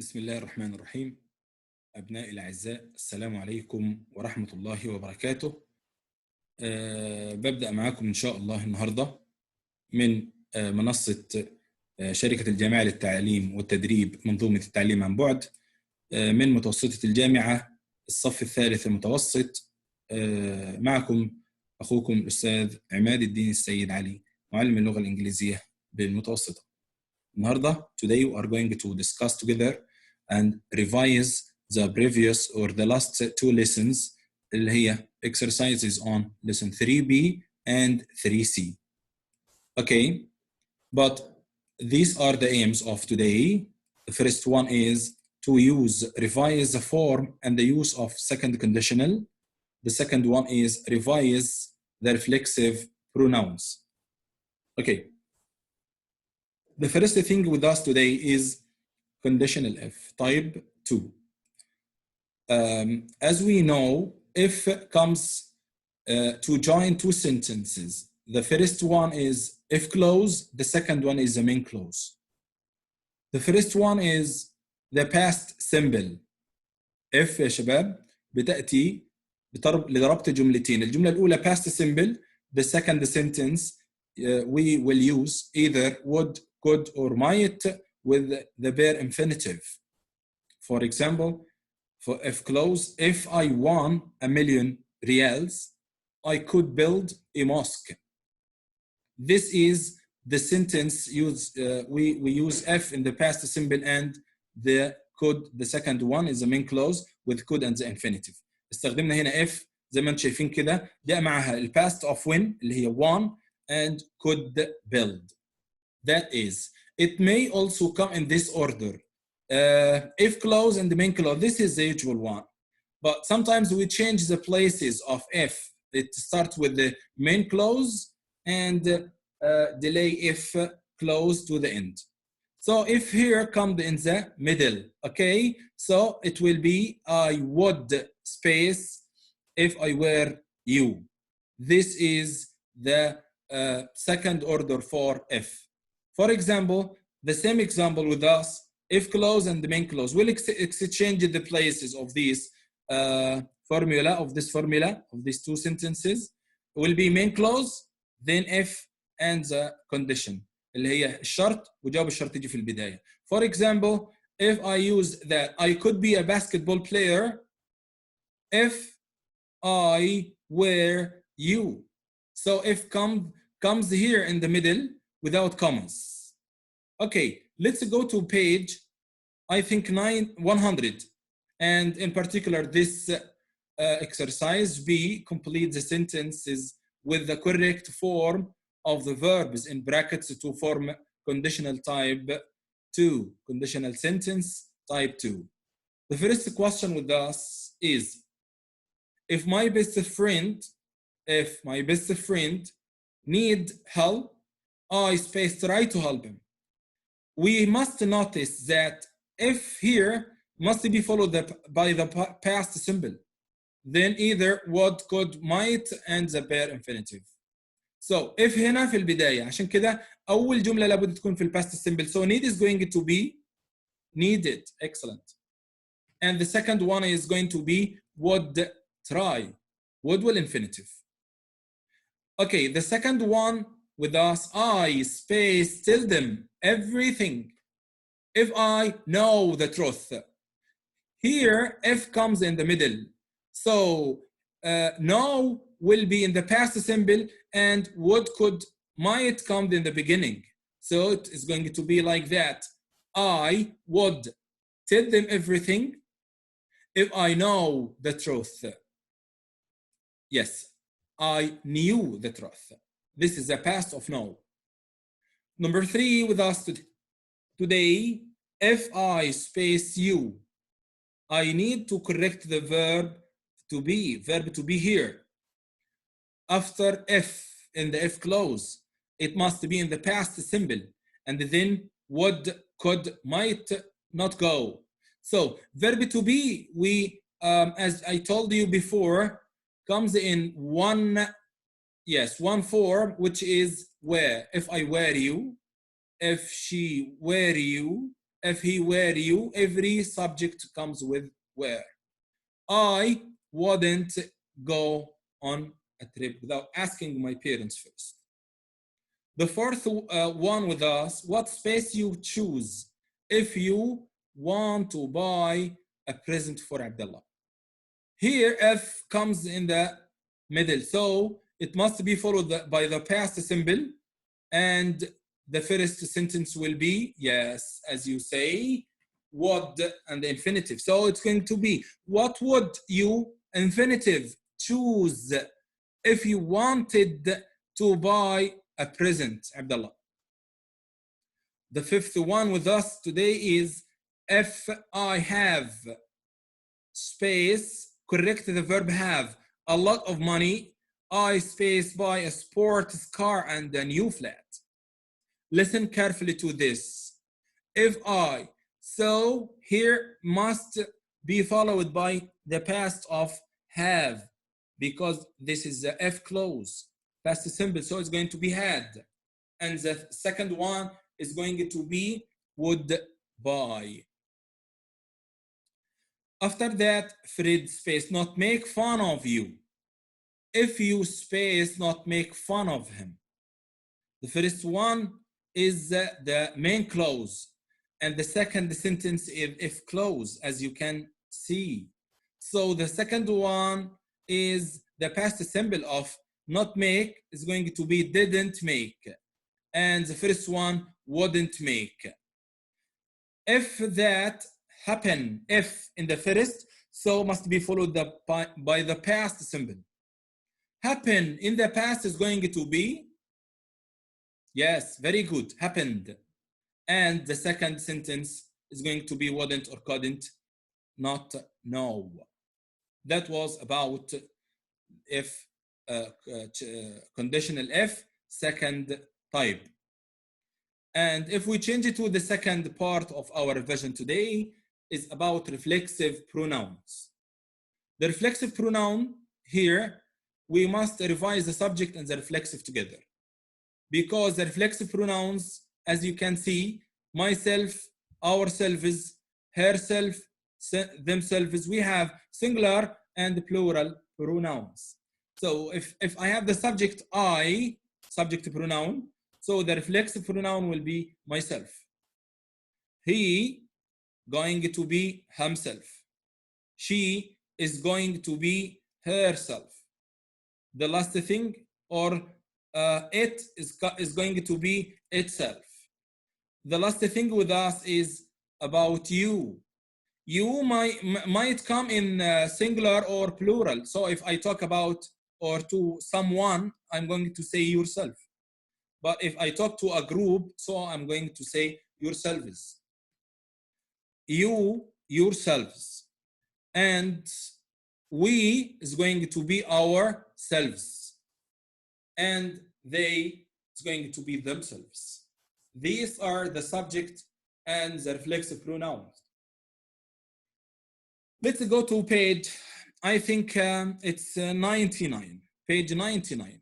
بسم الله الرحمن الرحيم. أبنائي الأعزاء، السلام عليكم ورحمة الله وبركاته. ببدأ معاكم إن شاء الله النهاردة من منصة شركة الجامعة للتعليم والتدريب منظومة التعليم عن بعد من متوسطة الجامعة الصف الثالث المتوسط. معكم أخوكم الأستاذ عماد الدين السيد علي، معلم اللغة الإنجليزية بالمتوسطة. النهاردة today we are going to discuss together and revise the previous or the last two lessons اللي هي exercises on lesson 3B and 3C. Okay, but these are the aims of today. The first one is to revise the form and the use of second conditional. The second one is revise the reflexive pronouns. Okay. The first thing with us today is conditional if, type 2. As we know, if comes to join two sentences. The first one is if clause, the second one is the main clause. The first one is the past simple. if يا شباب بتأتي لضربت جملتين. الجملة الأولى past simple. The second sentence we will use either would, could, or might with the bare infinitive. For example, for if clause, if I won $1,000,000 reals, I could build a mosque. This is the sentence we use if in the past simple, and the could, the second one is the main clause with could and the infinitive. استخدمنا هنا if زي ما انتم شايفين كده، جاء معها ال past of when اللي هي won and could build. That is, it may also come in this order. If clause and the main clause, this is the usual one. But sometimes we change the places of if. It starts with the main clause and delay if clause to the end. So if here come in the middle, okay? So it will be I would space if I were you. This is the second order for if. For example, the same example with us, if clause and the main clause will exchange the places of these formula, of these two sentences. Will be main clause, then if and the condition اللي هي الشرط وجواب الشرط يجي في البداية. For example, if I use that I could be a basketball player if I were you. So if comes here in the middle without commas. Okay, let's go to page, I think 100. And in particular, this exercise B, complete the sentences with the correct form of the verbs in brackets to form conditional type 2, conditional sentence type 2. The first question with us is, if my best friend need help, I try to help him. We must notice that if here must be followed by the past simple. Then either would, could, might, and the bare infinitive. So if هنا في البداية، عشان كده أول جملة لابد تكون في past simple. So need is going to be needed. Excellent. And the second one is going to be would, try. Would will infinitive. Okay, the second one with us, I tell them everything. If I know the truth. Here, if comes in the middle. So know will be in the past simple, and would, could, might come in the beginning. So it is going to be like that. I would tell them everything if I know the truth. Yes, I knew the truth. This is the past of know. Number 3 with us today, if I you. I need to correct the verb to be here. After if in the if clause, it must be in the past simple, and then would, could, might not go. So verb to be, we as I told you before, comes in one form, which is where. If I were you, if she were you, if he were you, every subject comes with where. I wouldn't go on a trip without asking my parents first. The fourth one with us, what space you choose if you want to buy a present for Abdullah. Here, if comes in the middle, so it must be followed by the past simple, and the first sentence will be, yes, as you say, would, and the infinitive. So it's going to be, what would you, infinitive, choose if you wanted to buy a present, Abdullah? The fifth one with us today is, if I have space, correct the verb have, a lot of money, I space buy a sports car and a new flat. Listen carefully to this. If I, so here must be followed by the past of have, because this is the F clause, past simple, so it's going to be had. And the second one is going to be would buy. After that, Fred space, not make fun of you. If you space, not make fun of him. The first one is the main clause, and the second sentence is if clause, as you can see. So the second one is the past simple of not make is going to be didn't make, and the first one wouldn't make. If that happen, if in the first, so must be followed by the past simple. Happen in the past is going to be, yes, very good, happened. And the second sentence is going to be wouldn't or couldn't, not no. That was about if, conditional if, second type. And if we change it to the second part of our revision today, is about reflexive pronouns. The reflexive pronoun here, we must revise the subject and the reflexive together. Because the reflexive pronouns, as you can see, myself, ourselves, herself, themselves, we have singular and plural pronouns. So if I have the subject I, subject pronoun, so the reflexive pronoun will be myself. He going to be himself. She is going to be herself. The last thing, or it is going to be itself. The last thing with us is about you. You might come in singular or plural. So if I talk about or to someone, I'm going to say yourself. But if I talk to a group, so I'm going to say yourselves. You, yourselves. And we is going to be ourselves. And they is going to be themselves. These are the subject and the reflexive pronouns. Let's go to page, I think it's 99, page 99.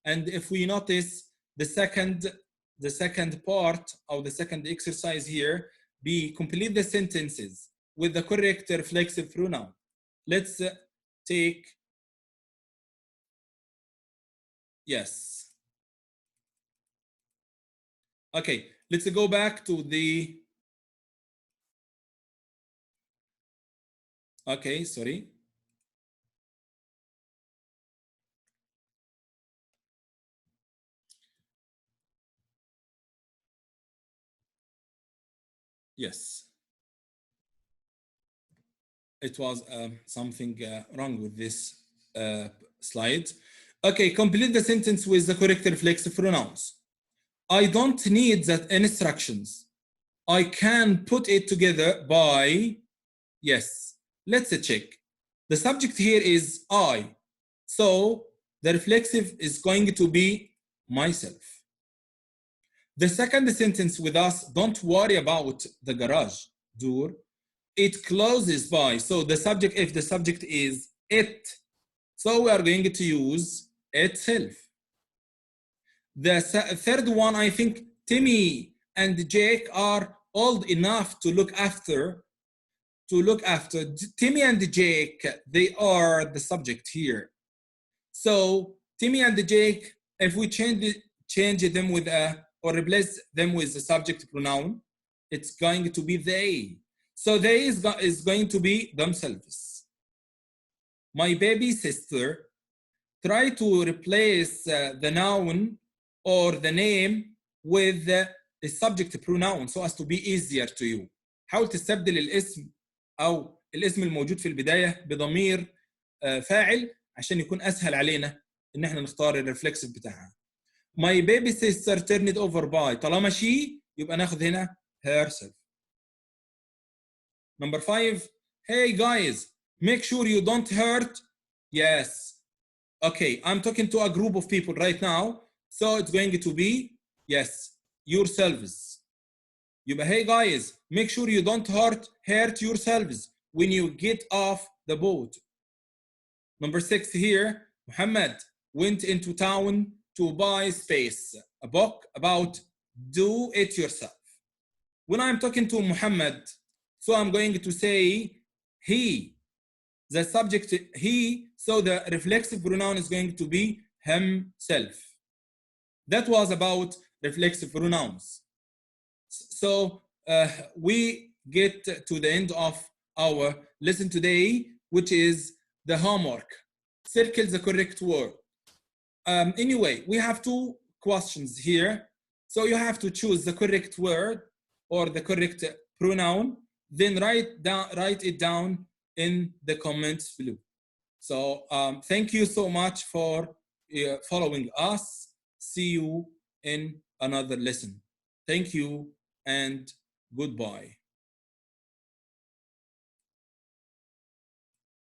And if we notice the second part of the second exercise here, be complete the sentences with the correct reflexive pronoun. Let's take, yes. Okay, let's go back to the, okay, sorry. Yes. It was something wrong with this slide. Okay, complete the sentence with the correct reflexive pronouns. I don't need that instructions. I can put it together by, yes. Let's check. The subject here is I. So the reflexive is going to be myself. The second sentence with us, don't worry about the garage door. It closes by. So the subject, if the subject is it, so we are going to use itself. The third one, I think Timmy and Jake are old enough to look after Timmy and Jake. They are the subject here. So Timmy and Jake, if we change them with a, or replace them with the subject pronoun, it's going to be they. So they is going to be themselves. My baby sister. Try to replace the noun or the name with the subject pronoun so as to be easier to you. حاول تستبدل الاسم أو الاسم الموجود في البداية بضمير فاعل عشان يكون أسهل علينا إن إحنا نختار الرفلكسيف بتاعها. My baby sister turned over by. طالما she يبقى ناخذ هنا herself. Number 5. Hey guys, make sure you don't hurt. Yes. Okay, I'm talking to a group of people right now, so it's going to be, yes, yourselves. يبقى hey guys, make sure you don't hurt yourselves when you get off the boat. Number 6 here, Muhammad went into town to buy space, a book about do it yourself. When I'm talking to Muhammad, so I'm going to say he. The subject he, so the reflexive pronoun is going to be himself. That was about reflexive pronouns. So we get to the end of our lesson today, which is the homework. Circle the correct word. Anyway, we have 2 questions here. So you have to choose the correct word or the correct pronoun, then write it down in the comments below. So thank you so much for following us. See you in another lesson. Thank you and goodbye.